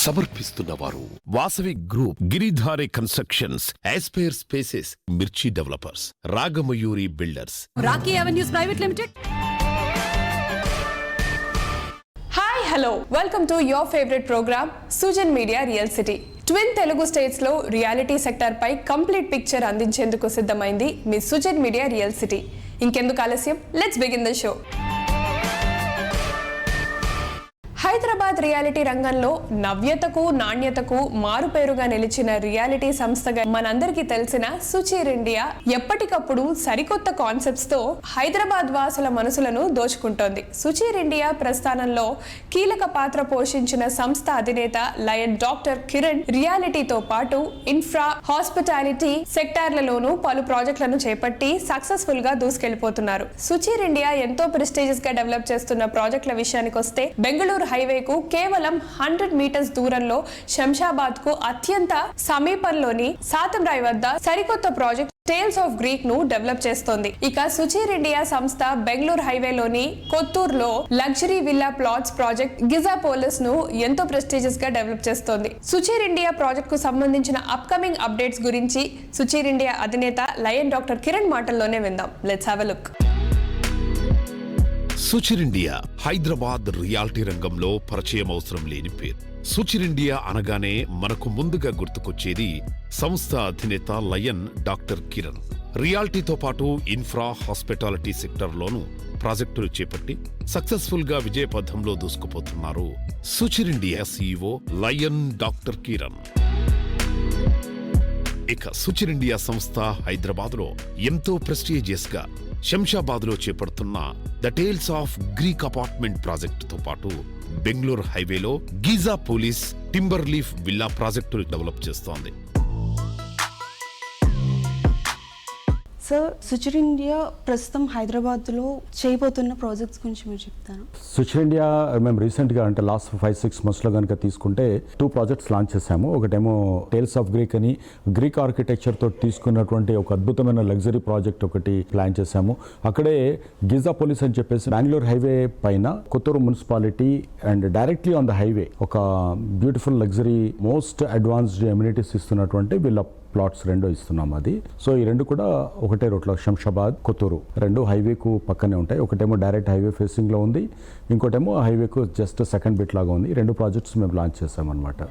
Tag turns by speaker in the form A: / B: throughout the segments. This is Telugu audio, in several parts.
A: సమర్పిస్తున్నవారు Vasavi group, Giridhari constructions, aspire spaces, Mirchi developers, Ragamayuri builders,
B: Rocky avenues private limited.
C: Hi hello, welcome to your favourite programme Sujan media real city. Twin Telugu states లో రియాలిటీ సెక్టర్ పై కంప్లీట్ పిక్చర్ అందించేందుకు సిద్ధమైంది మీ సుజన్ మీడియా రియల్ సిటీ. ఇంకెందుకు ఆలస్యం, let's begin the show. Hyderabad reality రంగంలో నవ్యతకు నాణ్యతకు మారుపేరుగా నిలిచిన రియాలిటీ సంస్థగా మనందరికీ తెలిసిన సుచిర్ ఇండియా ఎప్పటికప్పుడు సరికొత్త కాన్సెప్ట్స్ తో హైదరాబాద్ వాసుల మనసులను దోచుకుంటోంది. సుచిర్ ఇండియా ప్రస్థానంలో కీలక పాత్ర పోషించిన సంస్థ అధినేత లయన్ డాక్టర్ కిరణ్ రియాలిటీతో పాటు ఇన్ఫ్రా, హాస్పిటాలిటీ సెక్టార్లలోనూ పలు ప్రాజెక్టులను చేపట్టి సక్సెస్ఫుల్ గా దూసుకెళ్లిపోతున్నారు. సుచిర్ ఇండియా ఎంతో ప్రెస్టీజియస్ గా డెవలప్ చేస్తున్న ప్రాజెక్టుల విషయానికి వస్తే, బెంగళూరు హైవేకు కేవలం 100 మీటర్స్ దూరంలో శంషాబాద్ కు అత్యంత సమీపంలోని సాతంరాయ్ వద్ద సరికొత్త ప్రాజెక్ట్ టేల్స్ ఆఫ్ గ్రీక్ ను డెవలప్ చేస్తోంది. ఇక సుచిర్ ఇండియా సంస్థ బెంగళూరు హైవేలోని కొత్తూరులో luxury villa plots project Gizapolis ను ఎంతో ప్రెస్టీజియస్ గా డెవలప్ చేస్తోంది. సుచిర్ ఇండియా ప్రాజెక్ట్ కు సంబంధించిన అప్కమింగ్ అప్డేట్స్ గురించి సుచిర్ ఇండియా అధినేత లయన్ డాక్టర్ కిరణ్ మాటల్లోనే విందాం. Let's have a look.
A: Suchir India Hyderabad reality రంగంలో పరిచయం అవసరం లేని పేరు. సుచిర్ ఇండియా అనగానే మనకు ముందుగా గుర్తుకొచ్చేది సంస్థ అధినేత లయన్ డాక్టర్ కిరణ్. రియాలిటీతో పాటు ఇన్ఫ్రా, హాస్పిటాలిటీ సెక్టర్లోనూ ప్రాజెక్టులు చేపట్టి సక్సెస్ఫుల్ గా విజయపథంలో దూసుకుపోతున్నారు Suchir India CEO lion doctor Kiran. ఇక సుచిర్ ఇండియా సంస్థ హైదరాబాద్ లో ఎంతో ప్రెస్టీజియస్ గా శంషాబాద్ లో చేపడుతున్న the tales of Greek apartment ప్రాజెక్టుతో పాటు బెంగళూరు హైవేలో Gizapolis, timber leaf villa ప్రాజెక్టులు డెవలప్ చేస్తోంది.
D: సార్, సుచిర్ ఇండియా ప్రస్తుతం హైదరాబాద్లో చేయబోతున్న ప్రాజెక్ట్స్ గురించి మీరు చెప్తారా?
E: సుచిర్ ఇండియా మేము రీసెంట్గా అంటే లాస్ట్ 5-6 మంత్స్లో కనుక తీసుకుంటే 2 ప్రాజెక్ట్స్ లాంచ్ చేశాము. ఒకటేమో టేల్స్ ఆఫ్ గ్రీక్ అని గ్రీక్ ఆర్కిటెక్చర్తో తీసుకున్నటువంటి ఒక అద్భుతమైన లగ్జరీ ప్రాజెక్ట్ ఒకటి ప్లాన్ చేశాము. అక్కడే గిజా పోలీస్ అని చెప్పేసి బెంగళూరు హైవే పైన Kothur municipality and directly on the highway ఒక beautiful luxury most advanced amenities ఇస్తున్నటువంటి వీళ్ళ ప్లాట్స్ 2 ఇస్తున్నాం. అది సో ఈ 2 కూడా ఒకటే రోడ్లో శంషాబాద్, కొత్తూరు 2 హైవేకు పక్కనే ఉంటాయి. ఒకటేమో డైరెక్ట్ హైవే ఫేసింగ్ లో ఉంది, ఇంకోటేమో హైవేకు జస్ట్ సెకండ్ బిట్ లాగా ఉంది. 2 ప్రాజెక్ట్స్ మేము లాంచ్ చేసామన్నమాట.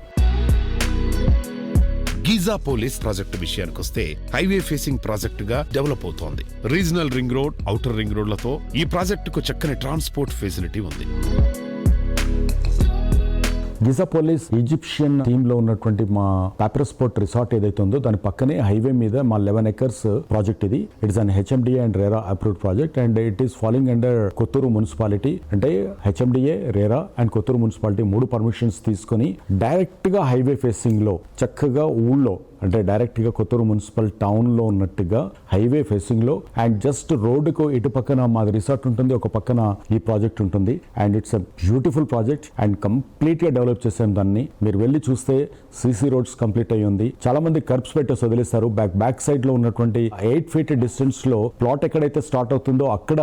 A: గిజా పోలీస్ ప్రాజెక్టు విషయానికొస్తే హైవే ఫేసింగ్ ప్రాజెక్టు గా డెవలప్ అవుతోంది. Regional ring road, outer ring రోడ్లతో ఈ ప్రాజెక్టుకు చక్కని ట్రాన్స్పోర్ట్ ఫెసిలిటీ ఉంది.
E: గిజా పోలీస్ ఈజిప్షియన్ థీమ్ లో ఉన్నటువంటి మా పాప్రస్పోర్ట్ రిసార్ట్ ఏదైతే ఉందో దాని పక్కనే హైవే మీద మా 11 acres ప్రాజెక్ట్ ఇది. It is an HMDA and RERA approved project and it is following under Kothur municipality. అంటే HMDA, RERA and Kothur municipality 3 permissions తీసుకొని డైరెక్ట్ గా హైవే ఫేసింగ్ లో చక్కగా ఊళ్ళో అంటే డైరెక్ట్ గా కొత్తూరు మున్సిపల్ టౌన్ లో ఉన్నట్టుగా హైవే ఫేసింగ్ లో అండ్ జస్ట్ రోడ్డుకు ఇటు పక్కన మాది రిసార్ట్ ఉంటుంది, ఒక పక్కన ఈ ప్రాజెక్ట్ ఉంటుంది. And it's a beautiful project and complete గా డెవలప్ చేసాం దాన్ని. మీరు వెళ్ళి చూస్తే సిసి రోడ్స్ కంప్లీట్ అయ్యి ఉంది. చాలా మంది కర్బ్స్ పెట్టేసి వదిలేస్తారు. బ్యాక్ సైడ్ లో ఉన్నటువంటి 8 feet డిస్టెన్స్ లో ప్లాట్ ఎక్కడైతే స్టార్ట్ అవుతుందో అక్కడ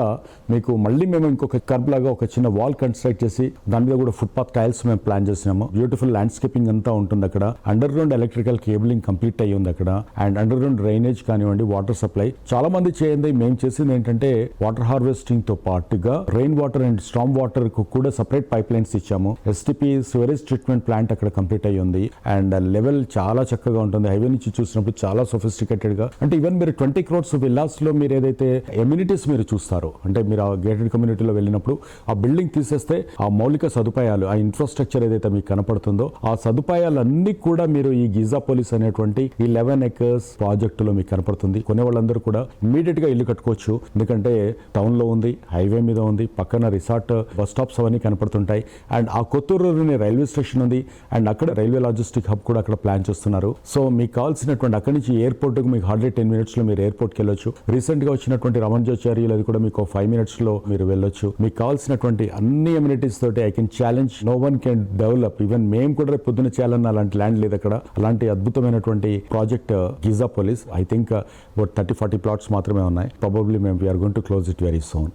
E: మీకు మళ్ళీ మేము ఇంకొక కర్బ్ లాగా ఒక చిన్న వాల్ కన్స్ట్రక్ట్ చేసి దాని మీద కూడా ఫుట్పాత్ టైల్స్ మేము ప్లాన్ చేసినాము. బ్యూటిఫుల్ ల్యాండ్స్కేపింగ్ అంతా ఉంటుంది అక్కడ. Under ground electrical cabling complete అయ్యి ఉంది అక్కడ. అండ్ అండర్ గ్రౌండ్ డ్రైనేజ్ కానివ్వండి, వాటర్ సప్లై చాలా మంది చేయండి. మేము చేసింది ఏంటంటే వాటర్ హార్వెస్టింగ్ తో పాటుగా rain water and storm water కు కూడా సెపరేట్ పైప్ లైన్స్ ఇచ్చాము. ఎస్టిపి సివరేజ్ ట్రీట్మెంట్ ప్లాంట్ అక్కడ కంప్లీట్ అయ్యి ఉంది. అండ్ లెవెల్ చాలా చక్కగా ఉంటుంది. హైవే నుంచి చూసినప్పుడు చాలా సొఫిస్టికేటెడ్ గా, అంటే ఈవెన్ మీరు 20 crores విల్లాస్ లో మీరు ఏదైతే ఎమ్యూనిటీస్ మీరు చూస్తారో, అంటే మీరు ఆ గేటెడ్ కమ్యూనిటీలో వెళ్ళినప్పుడు ఆ బిల్డింగ్ తీసేస్తే ఆ మౌలిక సదుపాయాలు, ఆ ఇన్ఫ్రాస్ట్రక్చర్ ఏదైతే మీకు కనపడుతుందో ఆ సదుపాయాలన్నీ కూడా మీరు ఈ గిజా పోలీస్ అనేటువంటి ఈ 11 acres ప్రాజెక్టులో మీకు కనపడుతుంది. కొనే వాళ్ళందరూ కూడా ఇమీడియట్ గా ఇల్లు కట్టుకోవచ్చు. ఎందుకంటే టౌన్ లో ఉంది, హైవే మీద ఉంది, పక్కన రిసార్ట్, బస్ స్టాప్స్ అవన్నీ కనపడుతుంటాయి. అండ్ ఆ కొత్తూరులోని రైల్వే స్టేషన్ ఉంది అండ్ అక్కడ రైల్వే లాజిస్టిక్ హబ్ కూడా అక్కడ ప్లాన్ చేస్తున్నారు. సో మీకు కావాల్సినటువంటి అక్కడి నుంచి ఎయిర్పోర్ట్ కు మీకు హార్డ్లీ 10 minutes లో మీరు ఎయిర్పోర్ట్కి వెళ్ళొచ్చు. రీసెంట్ గా వచ్చినటువంటి రమణాచార్యులు అది కూడా మీకు 5 minutes లో మీరు వెళ్ళొచ్చు. మీకు కావాల్సినటువంటి అన్ని ఎమ్యూనిటీస్ తోటి I can challenge, no one can develop. Even మేము కూడా రేపు పొద్దున చేయాలన్న అలాంటి ల్యాండ్ లేదు అక్కడ. అలాంటి అద్భుతమైనటువంటి project Gizapolis. I think 30-40 plots మాత్రమే ఉన్నాయి. ప్రాబబ్లీ మేము we're going to close it very soon.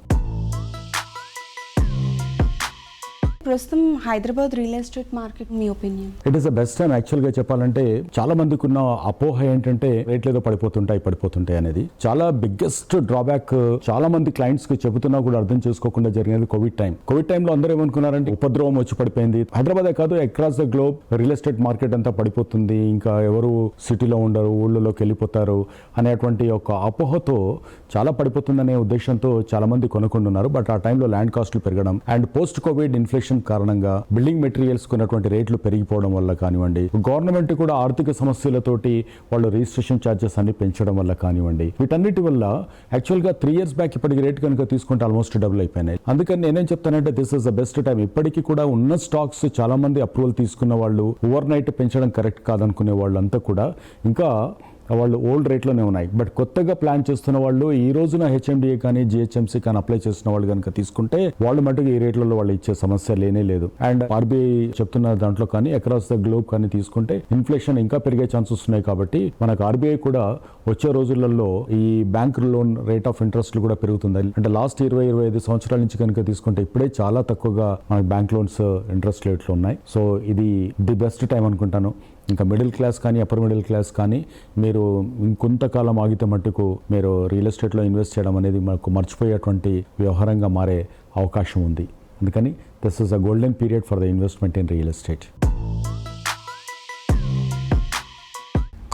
D: ప్రస్తుతం హైదరాబాద్ రియల్ ఎస్టేట్ మార్కెట్ మీ opinion?
E: It is the best time యాక్చువల్గా చెప్పాలంటే. చాలా మందికి ఉన్న అపోహ ఏంటంటే రేట్లు ఏదో పడిపోతుంటాయి అనేది. చాలా బిగ్గెస్ట్ డ్రాబ్యాక్ చాలా మంది క్లయింట్స్ కి చెబుతున్నా కూడా అర్థం చేసుకోకుండా జరిగినది కోవిడ్ టైంలో అందరూ ఏమనుకున్నారంటే ఉపద్రవం వచ్చి పడిపోయింది. హైదరాబాదే కాదు, across the globe real estate market అంతా పడిపోతుంది, ఇంకా ఎవరు సిటీలో ఉండరు, ఊళ్ళలోకి వెళ్ళిపోతారు అనేటువంటి ఒక అపోహతో చాలా పడిపోతుందనే ఉద్దేశంతో చాలా మంది కొనుక్కుంటున్నారు. బట్ ఆ టైంలో ల్యాండ్ కాస్ట్లు పెరగడం అండ్ పోస్ట్ కోవిడ్ ఇన్ఫ్లేషన్ కారణంగా బిల్డింగ్ మెటీరియల్స్ కొన్నటువంటి రేట్లు పెరిగిపోవడం వల్ల కానివ్వండి, గవర్నమెంట్ కూడా ఆర్థిక సమస్యలతోటి వాళ్ళు రిజిస్ట్రేషన్ ఛార్జెస్ అన్ని పెంచడం వల్ల కానివ్వండి, వీటన్నిటి వల్ల యాక్చువల్గా 3 years బ్యాక్ ఇప్పటికి రేట్ కనుక తీసుకుంటే ఆల్మోస్ట్ డబుల్ అయిపోయినాయి. అందుకని నేనేం చెప్తానంటే this is the best time. ఇప్పటికీ కూడా ఉన్న స్టాక్స్ చాలా మంది అప్రూవల్ తీసుకున్న వాళ్ళు, ఓవర్ నైట్ పెంచడం కరెక్ట్ కాదనుకునే వాళ్ళంతా కూడా ఇంకా వాళ్ళు ఓల్డ్ రేట్లోనే ఉన్నాయి. బట్ కొత్తగా ప్లాన్ చేస్తున్న వాళ్ళు ఈ రోజున హెచ్ఎండిఏ కానీ జిహెచ్ఎంసీ కానీ అప్లై చేస్తున్న వాళ్ళు కనుక తీసుకుంటే వాళ్ళు మటుకు ఈ రేట్లలో వాళ్ళు ఇచ్చే సమస్య లేనే లేదు. అండ్ ఆర్బీఐ చెప్తున్న దాంట్లో కానీ అక్రాస్ ద గ్లోబ్ కానీ తీసుకుంటే ఇన్ఫ్లేషన్ ఇంకా పెరిగే ఛాన్సెస్ ఉన్నాయి. కాబట్టి మనకు ఆర్బీఐ కూడా వచ్చే రోజులలో ఈ bank loan rate of interest కూడా పెరుగుతుంది. అంటే లాస్ట్ 20-25 సంవత్సరాల నుంచి కనుక తీసుకుంటే ఇప్పుడే చాలా తక్కువగా మనకు బ్యాంక్ లోన్స్ ఇంట్రెస్ట్ రేట్లు ఉన్నాయి. సో ఇది ది బెస్ట్ టైం అనుకుంటాను. ఇంకా మిడిల్ క్లాస్ కానీ అప్పర్ మిడిల్ క్లాస్ కానీ మీరు ఇంకొంతకాలం ఆగితే మట్టుకు మీరు రియల్ ఎస్టేట్లో ఇన్వెస్ట్ చేయడం అనేది మనకు మర్చిపోయేటువంటి వ్యవహారంగా మారే అవకాశం ఉంది. అందుకని this is a golden period for the investment in real estate.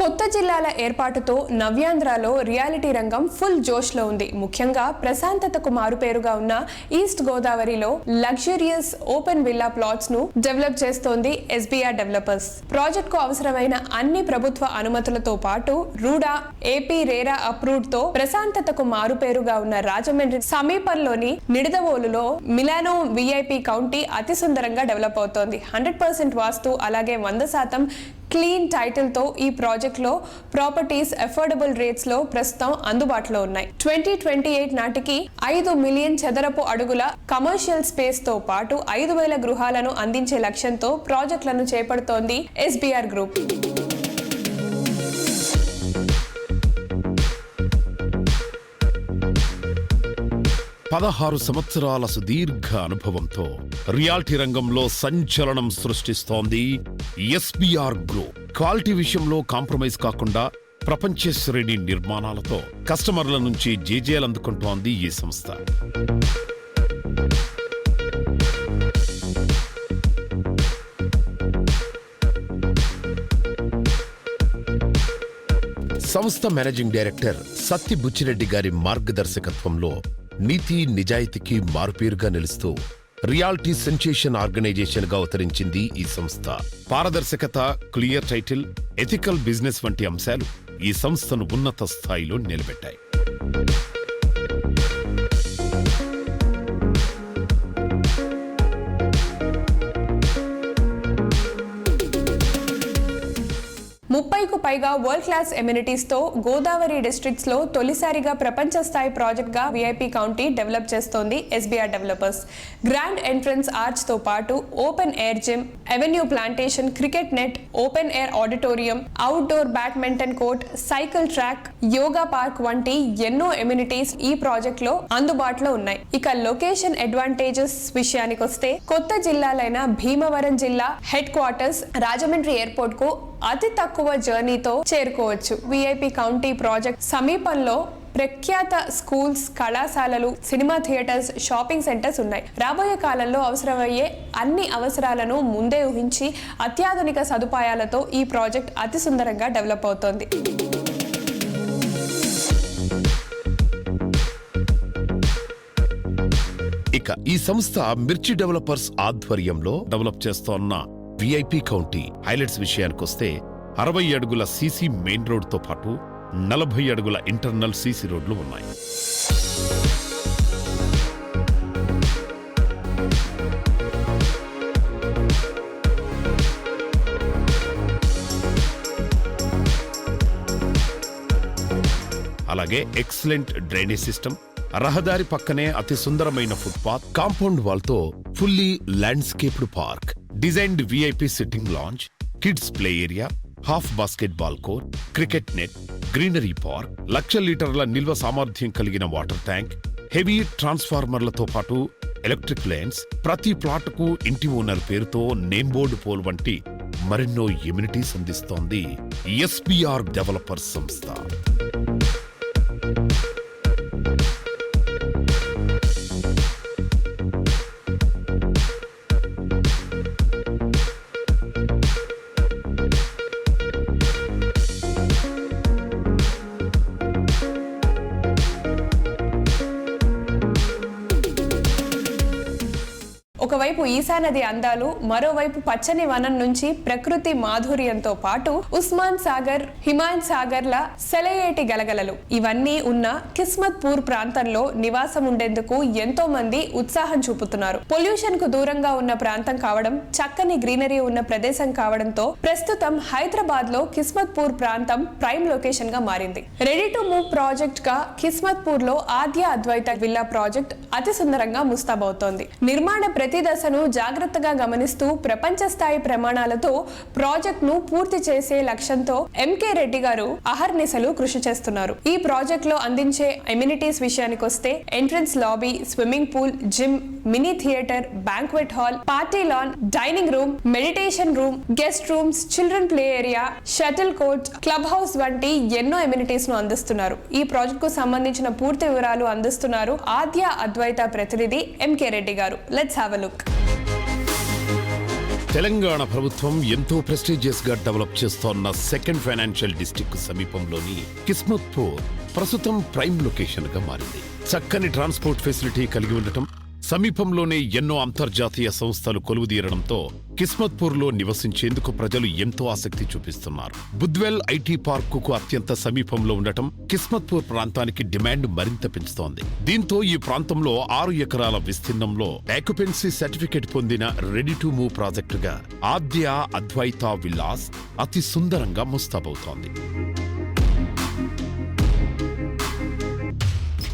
C: కొత్త జిల్లాల ఏర్పాటుతో నవ్యాంధ్రలో రియాలిటీ రంగం ఫుల్ జోష్లో ఉంది. ముఖ్యంగా ప్రశాంతతకు మారుపేరుగా ఉన్న ఈస్ట్ గోదావరిలో లగ్జరియస్ ఓపెన్ విల్లా ప్లాట్స్ ను డెవలప్ చేస్తోంది ఎస్బీఆర్ డెవలపర్స్. ప్రాజెక్ట్ కు అవసరమైన అన్ని ప్రభుత్వ అనుమతులతో పాటు రూడా, ఏపీ రేరా అప్రూవ్డ్ తో ప్రశాంతతకు మారుపేరుగా ఉన్న రాజమండ్రి సమీపంలోని నిడదవోలులో మిలానో విఐపి కౌంటీ అతి సుందరంగా డెవలప్ అవుతోంది. 100% వాస్తు అలాగే 100% క్లీన్ టైటిల్ తో ఈ ప్రాజెక్ట్ లో ప్రాపర్టీస్ అఫోర్డబుల్ రేట్స్ లో ప్రస్తుతం అందుబాటులో ఉన్నాయి. 2028 నాటికి 5 మిలియన్ చదరపు అడుగుల కమర్షియల్ స్పేస్ తో పాటు 5,000 గృహాలను అందించే లక్ష్యంతో ప్రాజెక్టులను చేపడుతోంది ఎస్బీఆర్ గ్రూప్.
A: పదహారు సంవత్సరాల సుదీర్ఘ అనుభవంతో రియాలిటీ రంగంలో సంచలనం సృష్టిస్తోంది ఎస్బీఆర్ గ్రూప్. క్వాలిటీ విషయంలో కాంప్రమైజ్ కాకుండా ప్రపంచ శ్రేణి నిర్మాణాలతో కస్టమర్ల నుంచి జేజేలు అందుకుంటోంది ఈ సంస్థ. సంస్థ మేనేజింగ్ డైరెక్టర్ సత్తి బుచ్చిరెడ్డి గారి మార్గదర్శకత్వంలో నీతి నిజాయితీకి మారుపేరుగా నిలుస్తూ రియాలిటీ సెన్సేషన్ ఆర్గనైజేషన్ గా అవతరించింది ఈ సంస్థ. పారదర్శకత, క్లియర్ టైటిల్, ఎథికల్ బిజినెస్ వంటి అంశాలు ఈ సంస్థను ఉన్నత స్థాయిలో నిలబెట్టాయి.
C: కు పైగా వరల్డ్ క్లాస్ ఎమ్యూనిటీస్ తో గోదావరి డిస్ట్రిక్ట్స్ లో తొలిసారిగా ప్రపంచ స్థాయి ప్రాజెక్ట్ గా విఐపి కౌంటీ డెవలప్ చేస్తోంది SBR developers. Grand entrance arch తో పాటు open air gym, avenue plantation, cricket net, open air auditorium, outdoor badminton court, cycle track, yoga park వంటి ఎన్నో ఎమ్యూనిటీస్ ఈ ప్రాజెక్ట్ లో అందుబాటులో ఉన్నాయి. ఇక లొకేషన్ అడ్వాంటేజెస్ విషయానికి వస్తే కొత్త జిల్లాలైన భీమవరం జిల్లా హెడ్ క్వార్టర్స్ రాజమండ్రి ఎయిర్పోర్ట్ కు అతి తక్కువ జర్నీతో చేరుకోవచ్చు. విఐపి కౌంటీ ప్రాజెక్ట్ సమీపంలో ప్రఖ్యాత స్కూల్స్, కళాశాలలు, సినిమా థియేటర్స్, షాపింగ్ సెంటర్స్ ఉన్నాయి. రాబోయే కాలంలో అవసరమయ్యే అన్ని అవసరాలను ముందే ఊహించి అత్యాధునిక సదుపాయాలతో ఈ ప్రాజెక్ట్ అతి సుందరంగా డెవలప్ అవుతోంది.
A: ఇక ఈ సంస్థ మిర్చి డెవలపర్స్ ఆధ్వర్యంలో డెవలప్ చేస్తోన్న విఐపి కౌంటీ హైలైట్స్ విషయానికొస్తే 60 అడుగుల సీసీ మెయిన్ రోడ్ తో పాటు 40 అడుగుల ఇంటర్నల్ సీసీ రోడ్లు ఉన్నాయి. అలాగే ఎక్సలెంట్ డ్రైనేజ్ సిస్టమ్, రహదారి పక్కనే అతి సుందరమైన ఫుట్పాత్, కాంపౌండ్ వాల్ తో fully landscaped park, designed VIP sitting lounge, kids play area, half basket ball court, cricket net, greenery park, 1,00,000 లీటర్ల నిల్వ సామర్థ్యం కలిగిన వాటర్ ట్యాంక్, హెవీ ట్రాన్స్ఫార్మర్లతో పాటు ఎలక్ట్రిక్ లైన్స్, ప్రతి ప్లాట్కు ఇంటి ఓనర్ పేరుతో నేమ్ బోర్డు పోల్ వంటి మరెన్నో ఎమ్యూనిటీస్ అందిస్తోంది ఎస్పీఆర్ డెవలపర్స్ సంస్థ.
C: ఒకవైపు ఈశా నది అందాలు, మరోవైపు పచ్చని వనం నుంచి ప్రకృతి మాధుర్యంతో పాటు ఉస్మాన్ సాగర్, హిమాయత్ సాగర్ల సెలయేటి గలగలలు ఇవన్నీ ఉన్న కిస్మత్పూర్ ప్రాంతంలో నివాసం ఉండేందుకు ఎంతో మంది ఉత్సాహం చూపుతున్నారు. పొల్యూషన్ కు దూరంగా ఉన్న ప్రాంతం కావడం, చక్కని గ్రీనరీ ఉన్న ప్రదేశం కావడంతో ప్రస్తుతం హైదరాబాద్ లో కిస్మత్పూర్ ప్రాంతం ప్రైమ్ లొకేషన్ గా మారింది. రెడీ టు మూవ్ ప్రాజెక్ట్ గా కిస్మత్పూర్ లో ఆద్య అద్వైత విల్లా ప్రాజెక్ట్ అతి సుందరంగా ముస్తాబవుతోంది. నిర్మాణ ప్రతి దశను జాగ్రత్తగా గమనిస్తూ ప్రపంచ స్థాయి ప్రమాణాలతో ప్రాజెక్ట్ ను పూర్తి చేసే లక్ష్యంతో ఎంకే రెడ్డి గారు అహర్నిశలు కృషి చేస్తున్నారు. ఈ ప్రాజెక్ట్ లో అందించే ఎమ్యూనిటీస్ విషయానికి వస్తే entrance lobby, swimming pool, gym, mini theatre, banquet hall, party lawn, dining room, meditation room, guest rooms, children play area, shuttle court, club house వంటి ఎన్నో ఎమ్యూనిటీస్ ను అందిస్తున్నారు. ఈ ప్రాజెక్ట్ కు సంబంధించిన పూర్తి వివరాలు అందిస్తున్నారు ఆద్య అద్వైత ప్రతినిధి ఎంకే రెడ్డి గారు. Let's have a look.
A: Telangana ప్రభుత్వం ఎంతో ప్రెస్టీజియస్ గా డెవలప్ చేస్తోన్న సెకండ్ ఫైనాన్షియల్ డిస్ట్రిక్ట్ సమీపంలోని కిస్మత్పూర్ ప్రస్తుతం ప్రైమ్ లొకేషన్ గా మారింది. చక్కని ట్రాన్స్పోర్ట్ ఫెసిలిటీ కలిగి ఉండటం, సమీపంలోనే ఎన్నో అంతర్జాతీయ సంస్థలు కొలువుదీరడంతో కిస్మత్పూర్ లో నివసించేందుకు ప్రజలు ఎంతో ఆసక్తి చూపిస్తున్నారు. బుద్వెల్ ఐటీ పార్క్ కు అత్యంత సమీపంలో ఉండటం కిస్మత్పూర్ ప్రాంతానికి డిమాండ్ మరింత పెంచుతోంది. దీంతో ఈ ప్రాంతంలో 6 ఎకరాల విస్తీర్ణంలో ఆక్యుపెన్సీ సర్టిఫికెట్ పొందిన రెడీ టు మూవ్ ప్రాజెక్టుగా ఆద్య అద్వైత విల్లాస్ అతి సుందరంగా ముస్తాబవుతోంది.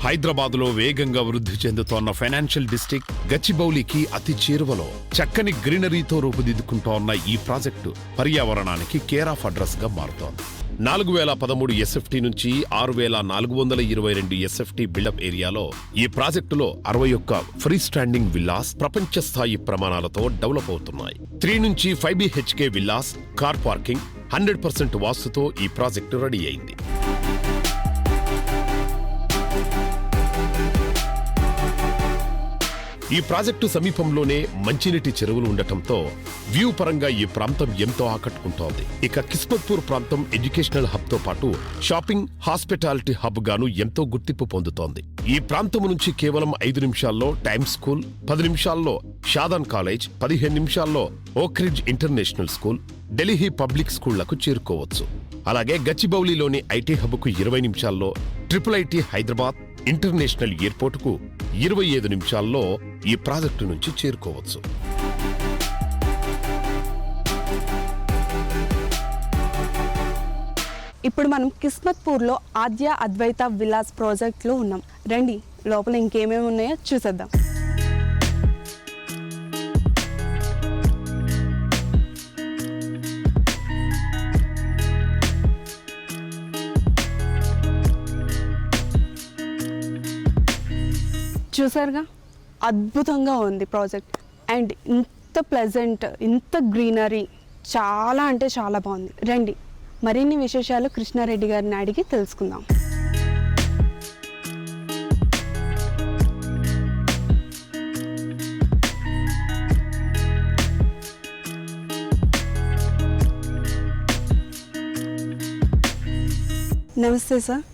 A: హైదరాబాద్ లో వేగంగా వృద్ధి చెందుతోన్న ఫైనాన్షియల్ డిస్ట్రిక్ట్ గచ్చిబౌలికి అతి చేరువలో చక్కని గ్రీనరీతో రూపుదిద్దుకుంటోన్న ఈ ప్రాజెక్టు పర్యావరణానికి కేర్ ఆఫ్ అడ్రస్ గా మారుతోంది. 4013 ఎస్ఎఫ్టీ నుంచి 6422 ఎస్ఎఫ్టీ బిల్డప్ ఏరియాలో ఈ ప్రాజెక్టులో 61 ఫ్రీ స్టాండింగ్ విల్లాస్ ప్రపంచ స్థాయి ప్రమాణాలతో డెవలప్ అవుతున్నాయి. 3 నుంచి 5 BHK విల్లాస్, కార్ పార్కింగ్, 100% వాస్తుతో ఈ ప్రాజెక్టు రెడీ అయింది. ఈ ప్రాజెక్టు సమీపంలోనే మంచినీటి చెరువులు ఉండటంతో వ్యూ పరంగా ఈ ప్రాంతం ఎంతో ఆకట్టుకుంటోంది. ఇక కిస్మత్పూర్ ప్రాంతం ఎడ్యుకేషనల్ హబ్ తో పాటు షాపింగ్, హాస్పిటాలిటీ హబ్ గాను ఎంతో గుర్తింపు పొందుతోంది. ఈ ప్రాంతం నుంచి కేవలం 5 నిమిషాల్లో టైమ్స్ స్కూల్, 10 నిమిషాల్లో షాదాన్ కాలేజ్, 15 నిమిషాల్లో Oakridge international school, Delhi public స్కూళ్లకు చేరుకోవచ్చు. అలాగే గచ్చిబౌలిలోని ఐటీ హబ్కు 20 నిమిషాల్లో, ట్రిపుల్ ఐటీ హైదరాబాద్ ఇంటర్నేషనల్ ఎయిర్పోర్టుకు 25 నిమిషాల్లో ఈ ప్రాజెక్టు నుంచి చేరుకోవచ్చు.
D: ఇప్పుడు మనం కిస్మత్పూర్లో ఆద్య అద్వైత విలాస్ ప్రాజెక్ట్లో ఉన్నాం. రండి లోపల ఇంకేమేమి ఉన్నాయో చూసేద్దాం. చూసారుగా, అద్భుతంగా ఉంది ప్రాజెక్ట్. అండ్ ఇంత ప్లెజెంట్, ఇంత గ్రీనరీ, చాలా అంటే చాలా బాగుంది. రండి మరిన్ని విశేషాలు కృష్ణారెడ్డి గారిని అడిగి తెలుసుకుందాం. నమస్తే సార్.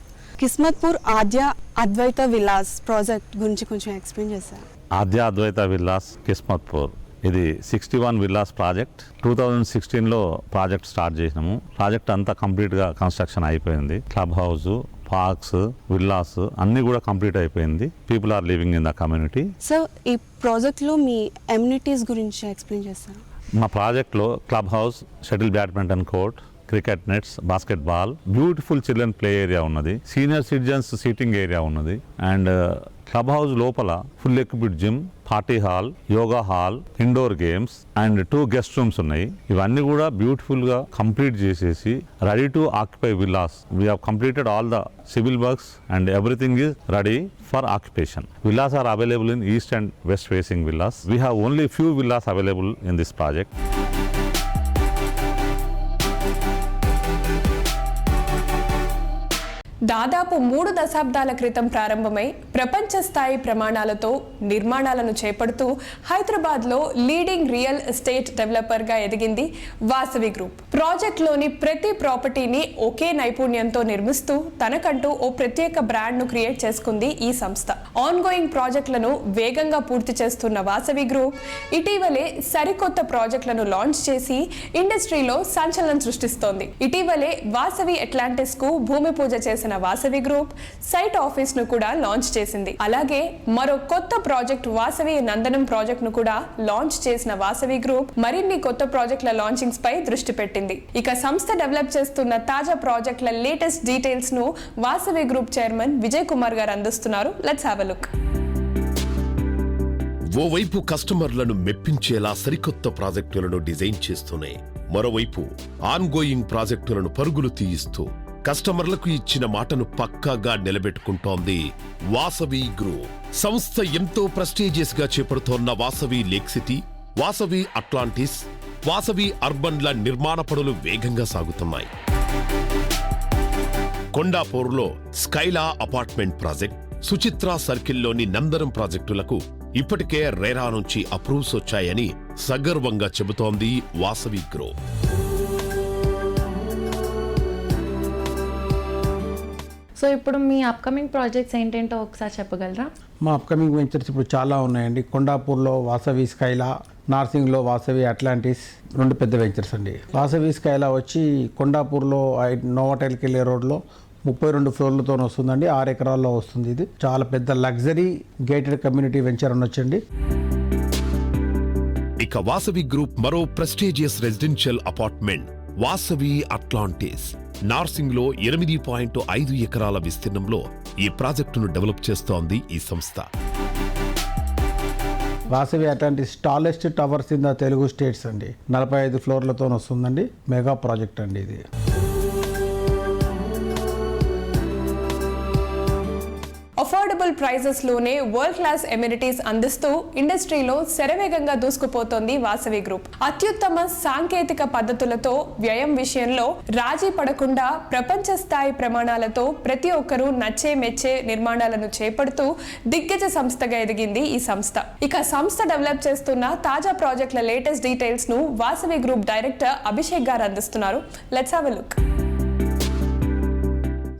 D: కిస్మత్పూర్ ఆద్య అద్వైత విలాస్ ప్రాజెక్ట్ గురించి కొంచెం ఎక్స్ప్లెయిన్ చేశారు.
F: ఆద్య అద్వైత విల్లాస్ కిస్మత్పూర్ ఇది 61 విల్లాస్ ప్రాజెక్ట్. 2016లో ప్రాజెక్ట్ స్టార్ట్ చేసినాము. ప్రాజెక్ట్ అంతా కంప్లీట్గా కన్స్ట్రక్షన్ అయిపోయింది. క్లబ్ హౌస్, పార్క్స్, విల్లాస్ అన్నీ కూడా కంప్లీట్ అయిపోయింది. People are living in the community.
D: Sir, ఈ ప్రాజెక్ట్లో మీ ఎమ్యూనిటీస్ గురించి ఎక్స్ప్లెయిన్ చేస్తారు.
F: మా ప్రాజెక్ట్లో club house, shuttle badminton court, cricket nets, basketball, beautiful children play area ఉన్నది, సీనియర్ సిటిజన్స్ సీటింగ్ ఏరియా ఉన్నది, అండ్ క్లబ్ హౌస్ లోపల full equipped gym, party hall, yoga hall, indoor games and 2 guest rooms ఉన్నాయి. ఇవన్నీ కూడా బ్యూటిఫుల్ గా కంప్లీట్ చేసేసి ready to occupy villas. We have completed all the civil works and everything is ready for occupation. Villas are available in east and west facing villas. We have only few villas available in this project.
C: దాదాపు 3 దశాబ్దాల క్రితం ప్రారంభమై ప్రపంచ స్థాయి ప్రమాణాలతో నిర్మాణాలను చేపడుతూ హైదరాబాద్లో లీడింగ్ రియల్ ఎస్టేట్ డెవలపర్గా ఎదిగింది వాసవి గ్రూప్. ప్రాజెక్ట్లోని ప్రతి ప్రాపర్టీని ఒకే నైపుణ్యంతో నిర్మిస్తూ తనకంటూ ఓ ప్రత్యేక బ్రాండ్ను క్రియేట్ చేసుకుంది ఈ సంస్థ. ఆన్గోయింగ్ ప్రాజెక్టులను వేగంగా పూర్తి చేస్తున్న వాసవి గ్రూప్ ఇటీవలే సరికొత్త ప్రాజెక్టులను లాంచ్ చేసి ఇండస్ట్రీలో సంచలనం సృష్టిస్తోంది. ఇటీవలే వాసవి అట్లాంటిస్ కు భూమి పూజ చేసిన వాసవి గ్రూప్ సైట్ ఆఫీస్ ను కూడా లాంచ్ చేసింది. అలాగే మరో కొత్త ప్రాజెక్ట్ వాసవి నందనం ప్రాజెక్ట్ ను కూడా లాంచ్ చేసిన వాసవి గ్రూప్ మరిన్ని కొత్త ప్రాజెక్టుల లాంచింగ్స్ పై దృష్టి పెట్టింది. ఇక సంస్థ డెవలప్ చేస్తున్న తాజా ప్రాజెక్టుల లేటెస్ట్ డీటెయిల్స్ ను వాసవి గ్రూప్ చైర్మన్ విజయ్ కుమార్ గారు అందిస్తున్నారు. Let's have a look.
A: ఓవైపు కస్టమర్లను మెప్పించేలా సరికొత్త ప్రాజెక్టులను డిజైన్ చేస్తూనే మరోవైపు ఆన్గోయింగ్ ప్రాజెక్టులను పరుగులు తీయిస్తూ కస్టమర్లకు ఇచ్చిన మాటను పక్కాగా నిలబెట్టుకుంటోంది వాసవి గ్రూప్. సంస్థ ఎంతో ప్రెస్టీజియస్ గా చేపడుతోన్న Vasavi lake city, Vasavi Atlantis, Vasavi అర్బన్ల నిర్మాణ పనులు వేగంగా సాగుతున్నాయి. కొండాపూర్లో స్కైలా అపార్ట్మెంట్ ప్రాజెక్ట్, సుచిత్ర సర్కిల్లోని నందనం ప్రాజెక్టులకు ఇప్పటికే రేరా నుంచి అప్రూవ్స్ వచ్చాయని సగర్వంగా చెబుతోంది వాసవి గ్రూప్.
G: సో ఇప్పుడు మీ అప్కమింగ్ ప్రాజెక్ట్స్ ఏంటంటో ఒకసారి చెప్పగలరా?
H: మా అప్కమింగ్ వెంచర్స్ ఇప్పుడు చాలా ఉన్నాయండి. కొండాపూర్లో వాసవి స్కైలా, నార్సింగ్లో వాసవి అట్లాంటిస్ 2 పెద్ద వెంచర్స్ అండి. వాసవి స్కైలా వచ్చి కొండాపూర్లో నోవాటెల్కి వెళ్ళే రోడ్లో 32 ఫ్లోర్లతో వస్తుందండి. 6 ఎకరాల్లో వస్తుంది. ఇది చాలా పెద్ద లగ్జరీ గేటెడ్ కమ్యూనిటీ వెంచర్ అనొచ్చండి.
A: ఇక వాసవి గ్రూప్ మరో prestigious residential apartment Vasavi Atlantis Narsing లో 8.5 ఎకరాల విస్తీర్ణంలో ఈ ప్రాజెక్టును డెవలప్ చేస్తోంది ఈ సంస్థ.
H: Vasavi Atlantis tallest towers in the Telugu states అండి. 45 ఫ్లోర్లతో వస్తుందండి. మెగా ప్రాజెక్ట్ అండి ఇది.
C: అఫోర్డబుల్ ప్రైజెస్ లోనే వరల్డ్ క్లాస్ ఎమ్యూనిటీస్ అందిస్తూ ఇండస్ట్రీలో శరవేగంగా దూసుకుపోతోంది వాసవి గ్రూప్. అత్యుత్తమ సాంకేతిక పద్ధతులతో వ్యయం విషయంలో రాజీ పడకుండా ప్రపంచ స్థాయి ప్రమాణాలతో ప్రతి ఒక్కరూ నచ్చే మెచ్చే నిర్మాణాలను చేపడుతూ దిగ్గజ సంస్థగా ఎదిగింది ఈ సంస్థ. ఇక సంస్థ డెవలప్ చేస్తున్న తాజా ప్రాజెక్టుల లేటెస్ట్ డీటెయిల్స్ ను వాసవి గ్రూప్ డైరెక్టర్ అభిషేక్ గారు అందిస్తున్నారు. Let's have a look.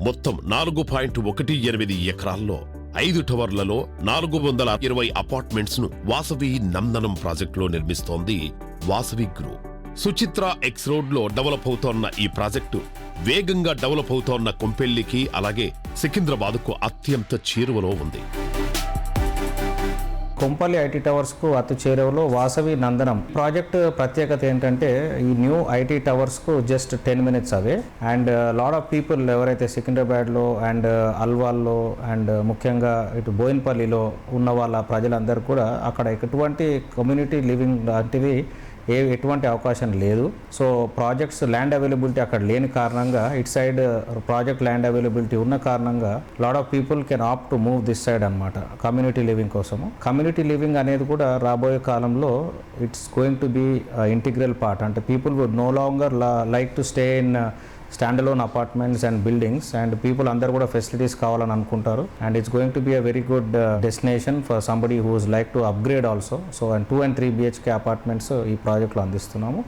A: మొత్తం 4.18 ఎకరాల్లో 5 టవర్లలో 420 అపార్ట్మెంట్స్ ను వాసవి నందనం ప్రాజెక్టులో నిర్మిస్తోంది Vasavi group. Suchitra X road లో డెవలప్ అవుతోన్న ఈ ప్రాజెక్టు వేగంగా డెవలప్ అవుతోన్న కొంపెల్లికి అలాగే సికింద్రాబాద్కు అత్యంత చేరువలో ఉంది.
I: కొంపల్లి ఐటీ టవర్స్కు అతి చేరువలో వాసవి నందనం ప్రాజెక్ట్ ప్రత్యేకత ఏంటంటే ఈ న్యూ ఐటీ టవర్స్కు just 10 minutes away. And lot of people ఎవరైతే సికింద్రాబాద్లో అండ్ అల్వాల్లో అండ్ ముఖ్యంగా ఇటు బోయిన్పల్లిలో ఉన్న వాళ్ళ ప్రజలందరూ కూడా అక్కడ ఎటువంటి కమ్యూనిటీ లివింగ్ లాంటివి ఎటువంటి అవకాశం లేదు. సో ప్రాజెక్ట్స్ ల్యాండ్ అవైలబిలిటీ అక్కడ లేని కారణంగా it side project land availability ఉన్న కారణంగా lot of people can opt to move this side అనమాట కమ్యూనిటీ లివింగ్ కోసము. కమ్యూనిటీ లివింగ్ అనేది కూడా రాబోయే కాలంలో it's going to be integral part. అంటే people would no longer like to stay in standalone apartments and buildings and people అందరూ కూడా ఫెసిలిటీస్ కావాలని అనుకుంటారు. And it's going to be a very good destination for somebody who is like to upgrade also. So and 2 and 3 BHK apartments ఈ ప్రాజెక్ట్లో అందిస్తున్నాము.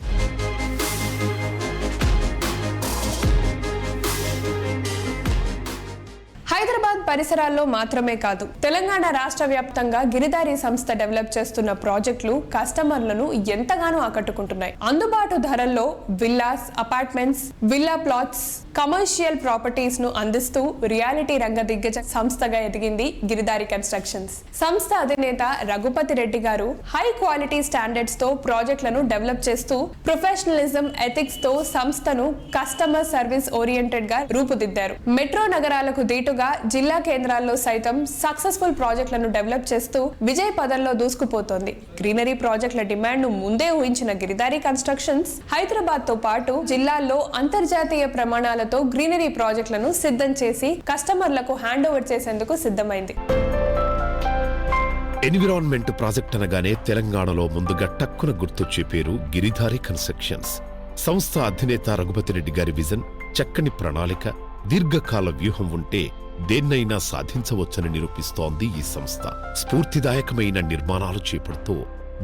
C: హైదరాబాద్ పరిసరాల్లో మాత్రమే కాదు తెలంగాణ రాష్ట్ర వ్యాప్తంగా గిరిదారి సంస్థ డెవలప్ చేస్తున్న ప్రాజెక్టులు కస్టమర్లను ఎంతగానో ఆకట్టుకుంటున్నాయి. అందుబాటు ధరల్లో villas, apartments, villa plots, commercial properties ను అందిస్తూ రియాలిటీ రంగ దిగ్గజ సంస్థగా ఎదిగింది గిరిదారి కన్స్ట్రక్షన్స్. సంస్థ అధినేత రఘుపతి రెడ్డి గారు హై క్వాలిటీ స్టాండర్డ్స్ తో ప్రాజెక్టులను డెవలప్ చేస్తూ ప్రొఫెషనలిజం, ఎథిక్స్ తో సంస్థను కస్టమర్ సర్వీస్ ఓరియంటెడ్ గా రూపుదిద్దారు. మెట్రో నగరాలకు దీటుగా జిల్లా కేంద్ర కేంద్రాల్లో సైతం సక్సెస్ఫుల్ ప్రాజెక్టులను డెవలప్ చేస్తూ విజయ పదంలో దూసుకుపోతోంది. గ్రీనరీ ప్రాజెక్టుల డిమాండ్ ను ముందే ఊహించిన గిరిధారి కన్స్ట్రక్షన్స్ హైదరాబాద్ తో పాటు జిల్లాల్లో అంతర్జాతీయ ప్రమాణాలతో గ్రీనరీ ప్రాజెక్టులను సిద్ధం చేసి కస్టమర్లకు హ్యాండ్ ఓవర్ చేసేందుకు సిద్ధమైంది.
A: ఎన్విరాన్మెంట్ ప్రాజెక్ట్ అనగానే తెలంగాణలో ముందుగా టక్కున గుర్తొచ్చే పేరు గిరిధారి కన్స్ట్రక్షన్స్. సంస్థ అధినేత రఘుపతి రెడ్డి గారి విజన్, చక్కని ప్రణాళిక, దీర్ఘకాల వ్యూహం ఉంటే దేన్నైనా సాధించవచ్చని నిరూపిస్తోంది ఈ సంస్థ. స్ఫూర్తిదాయకమైన నిర్మాణాలు చేపడుతూ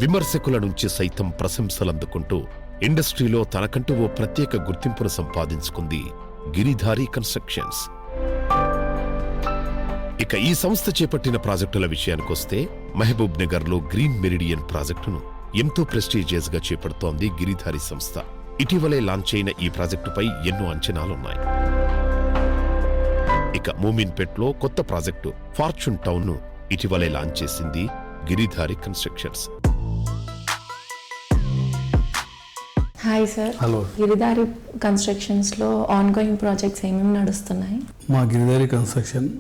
A: విమర్శకుల నుంచి సైతం ప్రశంసలందుకుంటూ ఇండస్ట్రీలో తనకంటూ ఓ ప్రత్యేక గుర్తింపును సంపాదించుకుంది గిరిధారి కన్స్ట్రక్షన్స్. ఇక ఈ సంస్థ చేపట్టిన ప్రాజెక్టుల విషయానికొస్తే మహబూబ్ నగర్ లో గ్రీన్ మెరిడియన్ ప్రాజెక్టును ఎంతో ప్రెస్టీజియస్ గా చేపడుతోంది గిరిధారి సంస్థ. ఇటీవలే లాంచ్ అయిన ఈ ప్రాజెక్టుపై ఎన్నో అంచనాలున్నాయి. ఇక మూమిన్పేట్లో కొత్త ప్రాజెక్టు ఫార్చ్యూన్ టౌన్ ను ఇటీవలే లాంచ్ చేసింది Giridhari constructions.
G: Hi sir.
H: Hello.
G: Giridhari కన్స్ట్రక్షన్స్లో ఆన్ గోయింగ్ ప్రాజెక్ట్స్ ఏమేమి నడుస్తున్నాయి?
J: మా గిరిధారి కన్స్ట్రక్షన్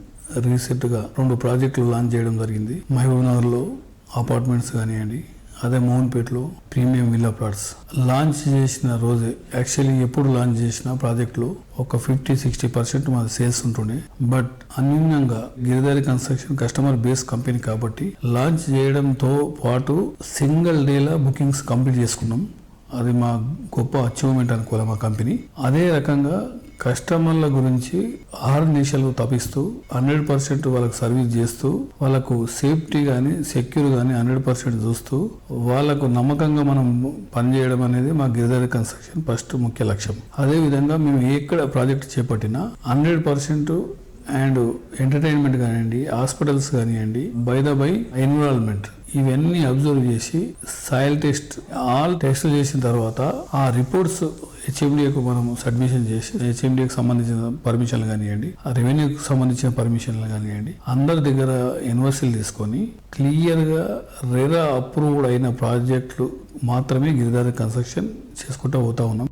J: రీసెంట్గా 2 ప్రాజెక్టులు లాంచ్ చేయడం జరిగింది. మహబూబ్ నగర్లో అపార్ట్మెంట్స్ కానివ్వండి, అదే మోహన్పేటలో ప్రీమియం విల్లా ప్లాట్స్. లాంచ్ చేసిన రోజే, యాక్చువల్లీ ఎప్పుడు లాంచ్ చేసిన ప్రాజెక్టులో ఒక 50-60% మాది సేల్స్ ఉంటుండే. బట్ అన్యూన్యంగా Giridhari construction customer base company కాబట్టి లాంచ్ చేయడంతో పాటు సింగిల్ డేలా బుకింగ్స్ కంప్లీట్ చేసుకున్నాం. అది మా గొప్ప అచీవ్మెంట్ అనుకోవాలి మా కంపెనీ. అదే రకంగా కస్టమర్ల గురించి 6 నిమిషాలు తప్పిస్తూ 100% వాళ్ళకు సర్వీస్ చేస్తూ వాళ్ళకు సేఫ్టీ కానీ సెక్యూర్ కానీ 100% చూస్తూ వాళ్ళకు నమ్మకంగా మనం పనిచేయడం అనేది మా గిరిధారి కన్స్ట్రక్షన్ ఫస్ట్ ముఖ్య లక్ష్యం. అదేవిధంగా మేము ఎక్కడ ప్రాజెక్ట్ చేపట్టినా 100% అండ్ ఎంటర్టైన్మెంట్ కానివ్వండి, హాస్పిటల్స్ కానివ్వండి, బై ఎన్విరాన్మెంట్ ఇవన్నీ అబ్జర్వ్ చేసి సాయిల్ టెస్ట్ ఆల్ టెస్ట్ చేసిన తర్వాత ఆ రిపోర్ట్స్ హెచ్ఎండిఏకు మనం సబ్మిషన్ చేసి హెచ్ఎండిఏకి సంబంధించిన పర్మిషన్లు కానివ్వండి, ఆ రెవెన్యూకి సంబంధించిన పర్మిషన్లు కానివ్వండి, అందరి దగ్గర ఎన్ఓసీలు తీసుకొని క్లియర్గా రెరా అప్రూవ్డ్ అయిన ప్రాజెక్టులు మాత్రమే గిరిధారి కన్స్ట్రక్షన్ చేసుకుంటూ పోతా ఉన్నాం.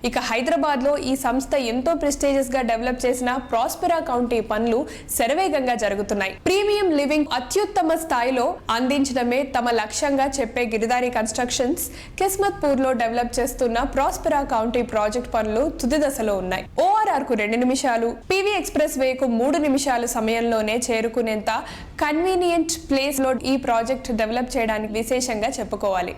C: ఇక హైదరాబాద్ లో ఈ సంస్థ ఎంతో ప్రెస్టీజియస్ గా డెవలప్ చేసిన ప్రాస్పెరా కౌంటీ పనులు శరవేగంగా జరుగుతున్నాయి. ప్రీమియం లివింగ్ అత్యుత్తమ స్థాయిలో అందించడమే తమ లక్ష్యంగా చెప్పే గిరిధారి కన్స్ట్రక్షన్స్ కిస్మత్పూర్ లో డెవలప్ చేస్తున్న ప్రాస్పెరా కౌంటీ ప్రాజెక్ట్ పనులు తుది దశలో ఉన్నాయి. ఓఆర్ఆర్ కు 2 నిమిషాలు, పివి ఎక్స్ప్రెస్ వేకు 3 నిమిషాల సమయంలోనే చేరుకునేంత కన్వీనియంట్ ప్లేస్ లో ఈ ప్రాజెక్ట్ డెవలప్ చేయడానికి విశేషంగా చెప్పుకోవాలి.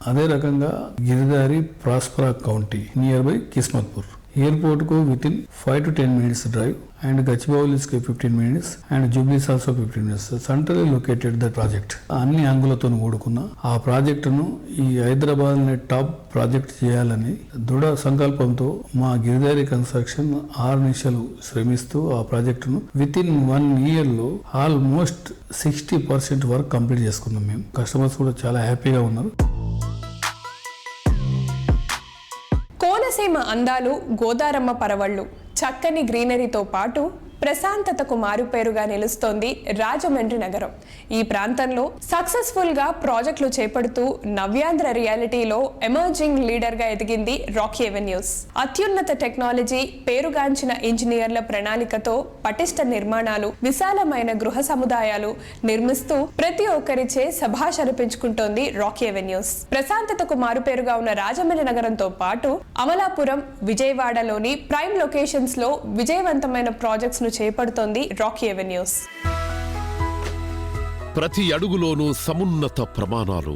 J: అదే రకంగా Giridhari Prospera county near by Kismatpur airport కు within 5 to 10 minutes drive and గచ్చిబౌలిస్ కి 15 minutes అండ్ జూబ్లీస్ also 15 minutes. Centrally located the project. అన్ని అంగులతో కూడుకున్న ఆ ప్రాజెక్టును ఈ హైదరాబాద్ ని టాప్ ప్రాజెక్ట్ చేయాలని దృఢ సంకల్పంతో మా గిరిధారి కన్స్ట్రక్షన్ 6 నిమిషాలు శ్రమిస్తూ ఆ ప్రాజెక్టును విత్ ఇన్ 1 year లో ఆల్మోస్ట్ 60% వర్క్ కంప్లీట్ చేసుకున్నాం. మేము కస్టమర్స్ కూడా చాలా హ్యాపీగా ఉన్నారు.
C: కోనసీమ అందాలు, గోదారమ్మ పరవళ్లు, చక్కని గ్రీనరీతో పాటు ప్రశాంతతకు మారుపేరుగా నిలుస్తోంది రాజమండ్రి నగరం. ఈ ప్రాంతంలో సక్సెస్ఫుల్ గా ప్రాజెక్టులు చేపడుతూ నవ్యాంధ్ర రియాలిటీలో ఎమర్జింగ్ లీడర్ గా ఎదిగింది రాకీ ఎవెన్యూస్. అత్యున్నత టెక్నాలజీ, పేరుగాంచిన ఇంజనీర్ల ప్రణాళికతో పటిష్ట నిర్మాణాలు, విశాలమైన గృహ సముదాయాలు నిర్మిస్తూ ప్రతి ఒక్కరిచే శభాష్ అనిపించుకుంటోంది రాకీ ఎవెన్యూస్. ప్రశాంతతకు మారుపేరుగా ఉన్న రాజమండ్రి నగరంతో పాటు అమలాపురం, విజయవాడలోని ప్రైమ్ లొకేషన్స్ లో విజయవంతమైన ప్రాజెక్ట్స్ చేపడుతోంది రాకీ ఎవెన్యూస్.
A: ప్రతి అడుగులోనూ సమున్నత ప్రమాణాలు,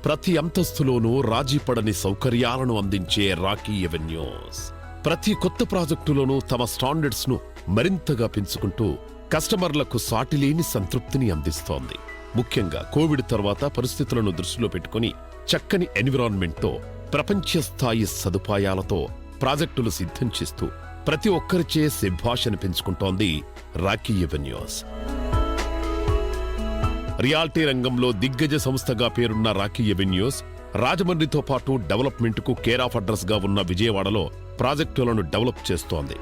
A: ప్రతి అంతస్తులోనూ రాజీపడని సౌకర్యాలను అందించే రాకీ ఎవెన్యూస్ ప్రతి కొత్త ప్రాజెక్టులోనూ తమ స్టాండర్డ్స్ ను మరింతగా పెంచుకుంటూ కస్టమర్లకు సాటిలేని సంతృప్తిని అందిస్తోంది. ముఖ్యంగా కోవిడ్ తర్వాత పరిస్థితులను దృష్టిలో పెట్టుకుని చక్కని ఎన్విరాన్మెంట్తో, ప్రపంచ స్థాయి సదుపాయాలతో ప్రాజెక్టులు సిద్ధం చేస్తూ ప్రతి ఒక్కరిచే శభాష్ పెంచుకుంటోంది రాకీ ఎవెన్యూస్. రియాల్టీ రంగంలో దిగ్గజ సంస్థగా పేరున్న రాకీ ఎవెన్యూస్ రాజమండ్రితో పాటు డెవలప్మెంట్ కు కేర్ ఆఫ్ అడ్రస్ గా ఉన్న విజయవాడలో ప్రాజెక్టులను డెవలప్ చేస్తోంది.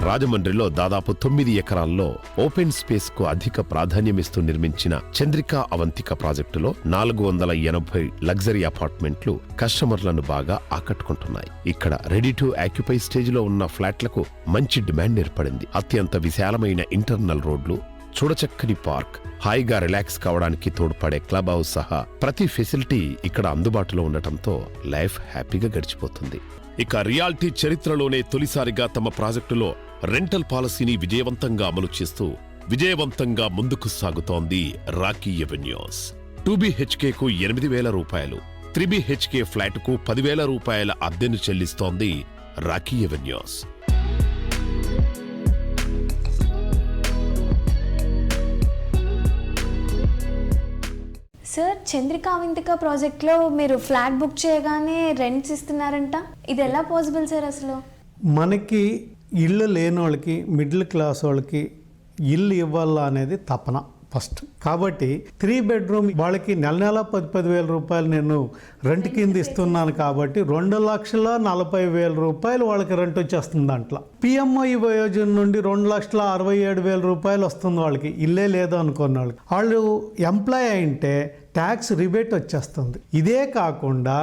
A: రాజమండ్రిలో దాదాపు 9 ఎకరాల్లో ఓపెన్ స్పేస్ కు అధిక ప్రాధాన్యమిస్తూ నిర్మించిన చంద్రికా అవంతిక ప్రాజెక్టులో 480 లగ్జరీ అపార్ట్మెంట్లు కస్టమర్లను బాగా ఆకట్టుకుంటున్నాయి. ఇక్కడ రెడీ టు ఆక్యుపై స్టేజ్ లో ఉన్న ఫ్లాట్లకు మంచి డిమాండ్ ఏర్పడింది. అత్యంత విశాలమైన ఇంటర్నల్ రోడ్లు, చూడచక్కని పార్క్, హాయిగా రిలాక్స్ కావడానికి తోడ్పడే క్లబ్ హౌస్ సహా ప్రతి ఫెసిలిటీ ఇక్కడ అందుబాటులో ఉండటంతో లైఫ్ హ్యాపీగా గడిచిపోతుంది. ఇక రియాల్టీ చరిత్రలోనే తొలిసారిగా తమ ప్రాజెక్టులో రెంటల్ పాలసీని విజయవంతంగా అమలు చేస్తూ విజయవంతంగా ముందుకు సాగుతోంది రాకీ ఎవెన్యూస్. 2BHK కు 8,000 రూపాయలు, 3BHK ఫ్లాట్ కు 10,000 రూపాయల అద్దెను చెల్లిస్తోంది Rocky avenues.
K: Sir, Chandrika Avantika ప్రాజెక్ట్లో మీరు ఫ్లాట్ బుక్ చేయగానే రెంట్స్ ఇస్తున్నారంట, ఇది ఎలా పాసిబుల్ సార్? అసలు
L: మనకి ఇల్లు లేని వాళ్ళకి, మిడిల్ క్లాస్ వాళ్ళకి ఇల్లు ఇవ్వాలా అనేది తపన ఫస్ట్. కాబట్టి 3 బెడ్రూమ్ వాళ్ళకి నెల 10,000 రూపాయలు నేను రెంట్ కింద ఇస్తున్నాను. కాబట్టి 2,40,40,000 రూపాయలు వాళ్ళకి రెంట్ వచ్చేస్తుంది. దాంట్లో PMI యోజన నుండి 2,67,000 రూపాయలు వస్తుంది వాళ్ళకి, ఇల్లే లేదు అనుకున్న వాళ్ళకి. వాళ్ళు ఎంప్లాయ్ అయింటే ట్యాక్స్ రిబేట్ వచ్చేస్తుంది. ఇదే కాకుండా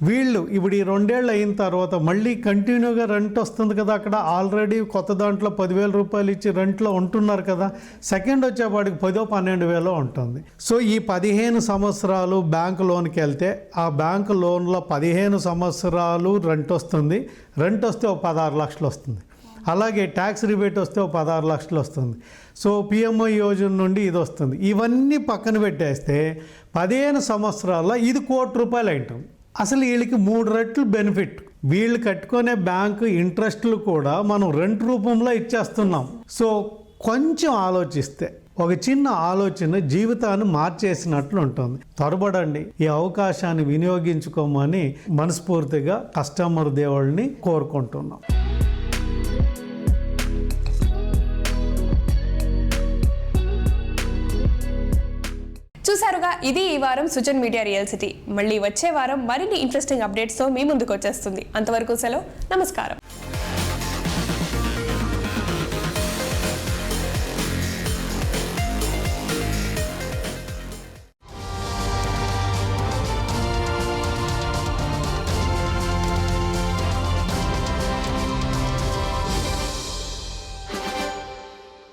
L: వీళ్ళు ఇప్పుడు ఈ 2 ఏళ్ళు అయిన తర్వాత మళ్ళీ కంటిన్యూగా రెంట్ వస్తుంది కదా, అక్కడ ఆల్రెడీ కొత్త దాంట్లో 10,000 రూపాయలు ఇచ్చి రెంట్లో ఉంటున్నారు కదా, సెకండ్ వచ్చేపాటికి 10,000-12,000 ఉంటుంది. సో ఈ 15 సంవత్సరాలు బ్యాంకు లోన్కి వెళ్తే ఆ బ్యాంకు లోన్లో 15 సంవత్సరాలు రెంట్ వస్తుంది. రెంట్ వస్తే ఒక 16 లక్షలు వస్తుంది. అలాగే ట్యాక్స్ రిబేట్ వస్తే ఒక 16 లక్షలు వస్తుంది. సో PMI యోజన నుండి ఇది వస్తుంది. ఇవన్నీ పక్కన పెట్టేస్తే 15 సంవత్సరాల్లో ఇది ₹1,00,00,000 అయింటుంది. అసలు వీళ్ళకి 3 రెట్లు బెనిఫిట్. వీళ్ళు కట్టుకునే బ్యాంకు ఇంట్రెస్ట్లు కూడా మనం రెంట్ రూపంలో ఇచ్చేస్తున్నాం. సో కొంచెం ఆలోచిస్తే, ఒక చిన్న ఆలోచన జీవితాన్ని మార్చేసినట్లు ఉంటుంది. త్వరపడండి, ఈ అవకాశాన్ని వినియోగించుకోమని మనస్ఫూర్తిగా కస్టమర్ దేవుళ్ళని కోరుకుంటున్నాం.
C: చూసారుగా, ఇది ఈ వారం సుజన్ మీడియా రియల్ సిటీ. మళ్ళీ వచ్చే వారం మరిన్ని ఇంట్రెస్టింగ్ అప్డేట్స్తో మీ ముందుకు వచ్చేస్తుంది. అంతవరకు సెలవు, నమస్కారం.